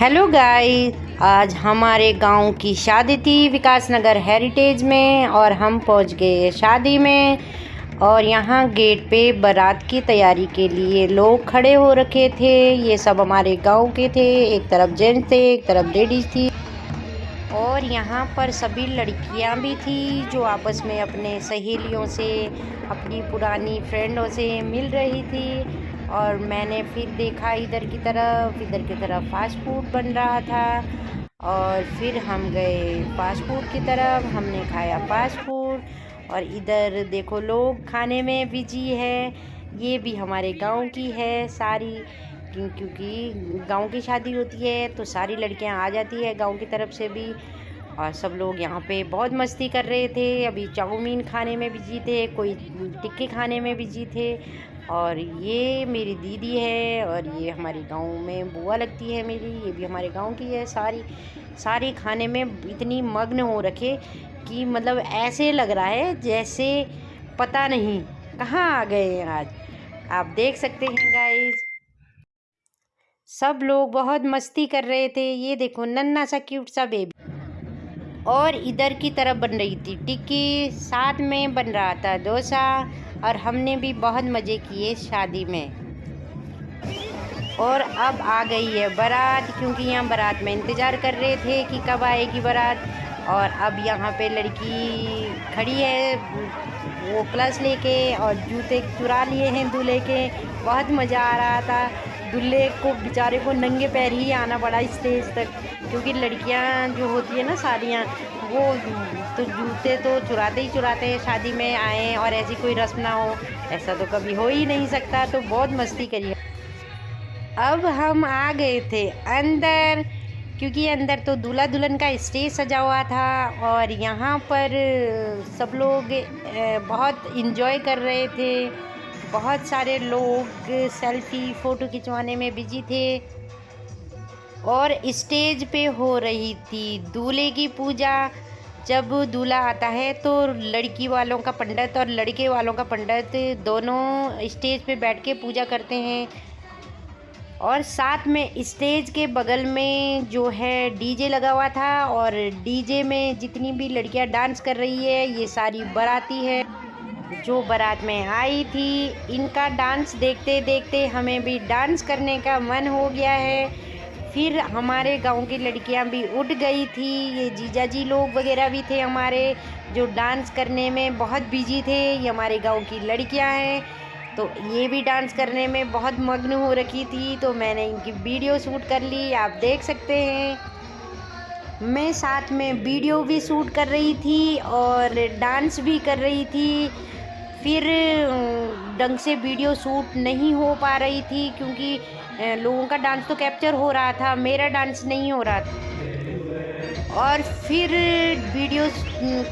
Hello guys, आज हमारे गांव की शादी थी विकासनगर हेरिटेज में और हम पहुंच गए शादी में। और यहाँ गेट पे बारात की तैयारी के लिए लोग खड़े हो रखे थे। ये सब हमारे गांव के थे, एक तरफ जेंट्स थे एक तरफ लेडीज थी। और यहाँ पर सभी लड़कियाँ भी थी जो आपस में अपने सहेलियों से, अपनी पुरानी फ्रेंडों से मिल रही थी। और मैंने फिर देखा इधर की तरफ फास्ट फूड बन रहा था। और फिर हम गए फास्ट फूड की तरफ, हमने खाया फास्ट फूड। और इधर देखो लोग खाने में बिजी है। ये भी हमारे गांव की है सारी, क्योंकि गांव की शादी होती है तो सारी लड़कियां आ जाती है गांव की तरफ से भी। और सब लोग यहाँ पे बहुत मस्ती कर रहे थे। अभी चाउमीन खाने में बिजी थे, कोई टिक्के खाने में बिजी थे। और ये मेरी दीदी है और ये हमारे गांव में बुआ लगती है मेरी, ये भी हमारे गांव की है। सारी खाने में इतनी मग्न हो रखे कि मतलब ऐसे लग रहा है जैसे पता नहीं कहाँ आ गए हैं आज। आप देख सकते हैं गाइस, सब लोग बहुत मस्ती कर रहे थे। ये देखो नन्हा सा क्यूट सा बेबी। और इधर की तरफ बन रही थी टिक्की, साथ में बन रहा था डोसा। और हमने भी बहुत मज़े किए शादी में। और अब आ गई है बारात, क्योंकि यहाँ बारात में इंतज़ार कर रहे थे कि कब आएगी बारात। और अब यहाँ पे लड़की खड़ी है वो क्लच लेके, और जूते चुरा लिए हैं दूल्हे के। बहुत मज़ा आ रहा था। दूल्हे को बेचारे को नंगे पैर ही आना पड़ा स्टेज तक, क्योंकि लड़कियां जो होती है ना साड़ियाँ, वो तो जूते तो चुराते हैं शादी में आए और ऐसी कोई रस्म ना हो, ऐसा तो कभी हो ही नहीं सकता। तो बहुत मस्ती करी। अब हम आ गए थे अंदर, क्योंकि अंदर तो दूल्हा दुल्हन का स्टेज सजा हुआ था। और यहाँ पर सब लोग बहुत इन्जॉय कर रहे थे। बहुत सारे लोग सेल्फी फ़ोटो खिंचवाने में बिजी थे। और स्टेज पे हो रही थी दूल्हे की पूजा। जब दूल्हा आता है तो लड़की वालों का पंडित और लड़के वालों का पंडित दोनों स्टेज पे बैठ के पूजा करते हैं। और साथ में स्टेज के बगल में जो है डीजे लगा हुआ था, और डीजे में जितनी भी लड़कियां डांस कर रही है ये सारी बाराती है जो बारात में आई थी। इनका डांस देखते देखते हमें भी डांस करने का मन हो गया है। फिर हमारे गांव की लड़कियां भी उठ गई थी। ये जीजा जी लोग वगैरह भी थे हमारे, जो डांस करने में बहुत बिजी थे। ये हमारे गांव की लड़कियां हैं, तो ये भी डांस करने में बहुत मग्न हो रखी थी। तो मैंने इनकी वीडियो शूट कर ली, आप देख सकते हैं। मैं साथ में वीडियो भी शूट कर रही थी और डांस भी कर रही थी। फिर ढंग से वीडियो शूट नहीं हो पा रही थी, क्योंकि लोगों का डांस तो कैप्चर हो रहा था, मेरा डांस नहीं हो रहा था। और फिर वीडियो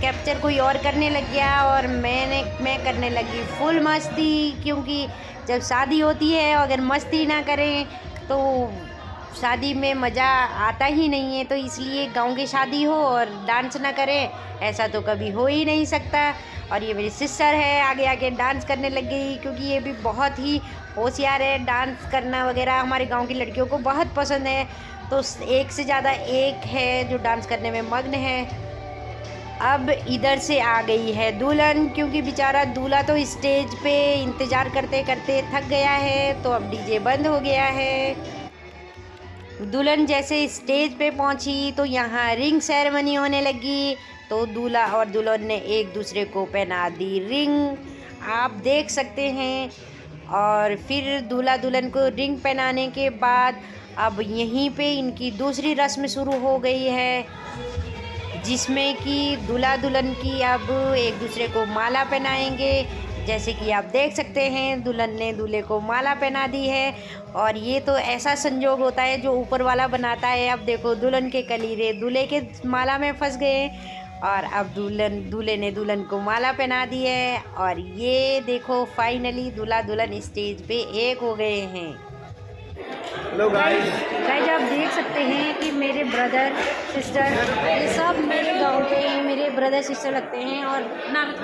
कैप्चर कोई और करने लग गया और मैं करने लगी फुल मस्ती, क्योंकि जब शादी होती है अगर मस्ती ना करें तो शादी में मज़ा आता ही नहीं है। तो इसलिए गांव की शादी हो और डांस ना करें, ऐसा तो कभी हो ही नहीं सकता। और ये मेरी सिस्टर है, आगे आगे डांस करने लग गई, क्योंकि ये भी बहुत ही होशियार है। डांस करना वगैरह हमारे गांव की लड़कियों को बहुत पसंद है। तो एक से ज़्यादा एक है जो डांस करने में मग्न है। अब इधर से आ गई है दुल्हन, क्योंकि बेचारा दूल्हा तो स्टेज पे इंतज़ार करते करते थक गया है। तो अब डीजे बंद हो गया है। दुल्हन जैसे स्टेज पे पहुंची तो यहाँ रिंग सेरेमनी होने लगी। तो दूल्हा और दुल्हन ने एक दूसरे को पहना दी रिंग, आप देख सकते हैं। और फिर दूल्हा दुल्हन को रिंग पहनाने के बाद अब यहीं पे इनकी दूसरी रस्म शुरू हो गई है, जिसमें कि दूल्हा दुल्हन की अब एक दूसरे को माला पहनाएंगे। जैसे कि आप देख सकते हैं दुल्हन ने दूल्हे को माला पहना दी है। और ये तो ऐसा संजोग होता है जो ऊपर वाला बनाता है। अब देखो दुल्हन के कलीरे दूल्हे के माला में फंस गए, और अब दूल्हे ने दुल्हन को माला पहना दी है। और ये देखो फाइनली दूल्हा दुल्हन स्टेज पे एक हो गए हैं। हेलो गाइस, आप देख सकते हैं कि मेरे ब्रदर सिस्टर ये सब मेरे गांव के मेरे ब्रदर सिस्टर लगते हैं। और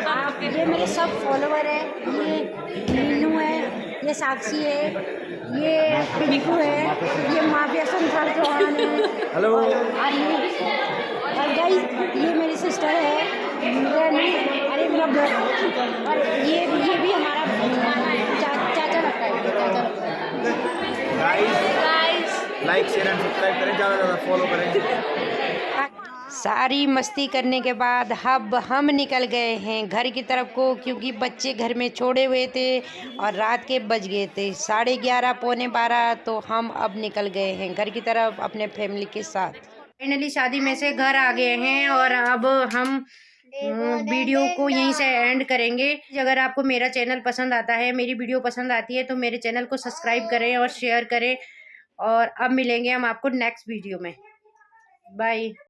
आप ये मेरे सब फॉलोवर है। ये मीनू है, ये साक्षी है, ये पिंकू है, ये माफिया संसार चौहान है। हेलो। और गाइस ये मेरी सिस्टर है रानी, अरे मेरा ब्रदर, और ये भी हमारा चाचा लगता है, चाचा लगता है। Guys like share and subscribe करें, ज़्यादा ज़्यादा फॉलो करें। सारी मस्ती करने के बाद अब हम निकल गए हैं घर की तरफ को, क्योंकि बच्चे घर में छोड़े हुए थे और रात के बज गए थे 11:30 पौने 12। तो हम अब निकल गए हैं घर की तरफ अपने फैमिली के साथ। फाइनली शादी में से घर आ गए हैं और अब हम वीडियो को यहीं से एंड करेंगे। अगर आपको मेरा चैनल पसंद आता है, मेरी वीडियो पसंद आती है, तो मेरे चैनल को सब्सक्राइब करें और शेयर करें। और अब मिलेंगे हम आपको नेक्स्ट वीडियो में। बाय।